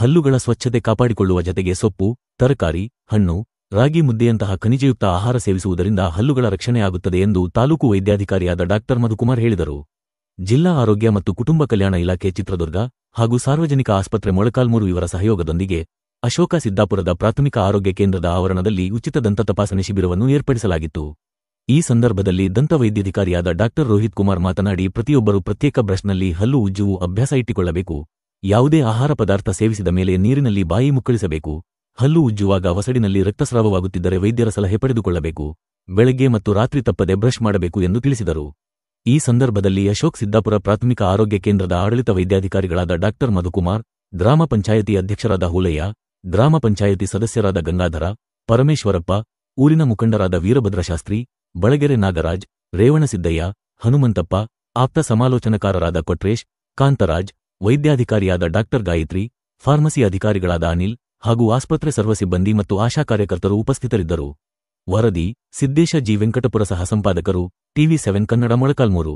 ಹಲ್ಲುಗಳ ಸ್ವಚ್ಛತೆ ಕಾಪಾಡಿಕೊಳ್ಳುವ ಜತೆಗೆ ಸೊಪ್ಪು, ತರಕಾರಿ, ಹಣ್ಣು, ರಾಗಿ ಮುದ್ದೆಯಂತಹ ಖನಿಜಯುಕ್ತ ಆಹಾರ ಸೇವಿಸುವುದರಿಂದ ಹಲ್ಲುಗಳ ರಕ್ಷಣೆಯಾಗುತ್ತದೆ ಎಂದು ತಾಲೂಕು ವೈದ್ಯಾಧಿಕಾರಿಯಾದ ಡಾ ಮಧುಕುಮಾರ್ ಹೇಳಿದರು. ಜಿಲ್ಲಾ ಆರೋಗ್ಯ ಮತ್ತು ಕುಟುಂಬ ಕಲ್ಯಾಣ ಇಲಾಖೆ ಚಿತ್ರದುರ್ಗ ಹಾಗೂ ಸಾರ್ವಜನಿಕ ಆಸ್ಪತ್ರೆ ಮೊಳಕಾಲ್ಮೂರು ಇವರ ಸಹಯೋಗದೊಂದಿಗೆ ಅಶೋಕ ಸಿದ್ದಾಪುರದ ಪ್ರಾಥಮಿಕ ಆರೋಗ್ಯ ಕೇಂದ್ರದ ಆವರಣದಲ್ಲಿ ಉಚಿತ ದಂತ ತಪಾಸಣೆ ಶಿಬಿರವನ್ನು ಏರ್ಪಡಿಸಲಾಗಿತ್ತು. ಈ ಸಂದರ್ಭದಲ್ಲಿ ದಂತ ವೈದ್ಯಾಧಿಕಾರಿಯಾದ ಡಾ ರೋಹಿತ್ ಕುಮಾರ್ ಮಾತನಾಡಿ, ಪ್ರತಿಯೊಬ್ಬರು ಪ್ರತ್ಯೇಕ ಬ್ರಷ್ನಲ್ಲಿ ಹಲ್ಲು ಉಜ್ಜುವ ಅಭ್ಯಾಸ ಇಟ್ಟುಕೊಳ್ಳಬೇಕು. ಯಾವುದೇ ಆಹಾರ ಪದಾರ್ಥ ಸೇವಿಸಿದ ಮೇಲೆ ನೀರಿನಲ್ಲಿ ಬಾಯಿ ಮುಕ್ಕಳಿಸಬೇಕು. ಹಲ್ಲು ಉಜ್ಜುವಾಗ ವಸಡಿನಲ್ಲಿ ರಕ್ತಸ್ರಾವವಾಗುತ್ತಿದ್ದರೆ ವೈದ್ಯರ ಸಲಹೆ ಪಡೆದುಕೊಳ್ಳಬೇಕು. ಬೆಳಗ್ಗೆ ಮತ್ತು ರಾತ್ರಿ ತಪ್ಪದೆ ಬ್ರಷ್ ಮಾಡಬೇಕು ಎಂದು ತಿಳಿಸಿದರು. ಈ ಸಂದರ್ಭದಲ್ಲಿ ಅಶೋಕ್ ಸಿದ್ದಾಪುರ ಪ್ರಾಥಮಿಕ ಆರೋಗ್ಯ ಕೇಂದ್ರದ ಆಡಳಿತ ವೈದ್ಯಾಧಿಕಾರಿಗಳಾದ ಡಾ ಮಧುಕುಮಾರ್, ಗ್ರಾಮ ಪಂಚಾಯಿತಿ ಅಧ್ಯಕ್ಷರಾದ ಹುಲಯ್ಯ, ಗ್ರಾಮ ಪಂಚಾಯಿತಿ ಸದಸ್ಯರಾದ ಗಂಗಾಧರ, ಪರಮೇಶ್ವರಪ್ಪ, ಊರಿನ ಮುಖಂಡರಾದ ವೀರಭದ್ರಶಾಸ್ತ್ರಿ, ಬಳಗೆರೆ ನಾಗರಾಜ್, ರೇವಣಸಿದ್ದಯ್ಯ, ಹನುಮಂತಪ್ಪ, ಆಪ್ತ ಸಮಾಲೋಚನಕಾರರಾದ ಕೊಟ್ರೇಶ್, ಕಾಂತರಾಜ್, ವೈದ್ಯಾಧಿಕಾರಿಯಾದ ಡಾ ಗಾಯತ್ರಿ, ಫಾರ್ಮಸಿ ಅಧಿಕಾರಿಗಳಾದ ಅನಿಲ್ ಹಾಗೂ ಆಸ್ಪತ್ರೆ ಸರ್ವ ಸಿಬ್ಬಂದಿ ಮತ್ತು ಆಶಾ ಕಾರ್ಯಕರ್ತರು ಉಪಸ್ಥಿತರಿದ್ದರು. ವರದಿ ಸಿದ್ದೇಶ ಜಿ ವೆಂಕಟಪುರ, ಸಹ ಸಂಪಾದಕರು, ಟಿವಿ7 ಕನ್ನಡ, ಮೊಳಕಾಲ್ಮೂರು.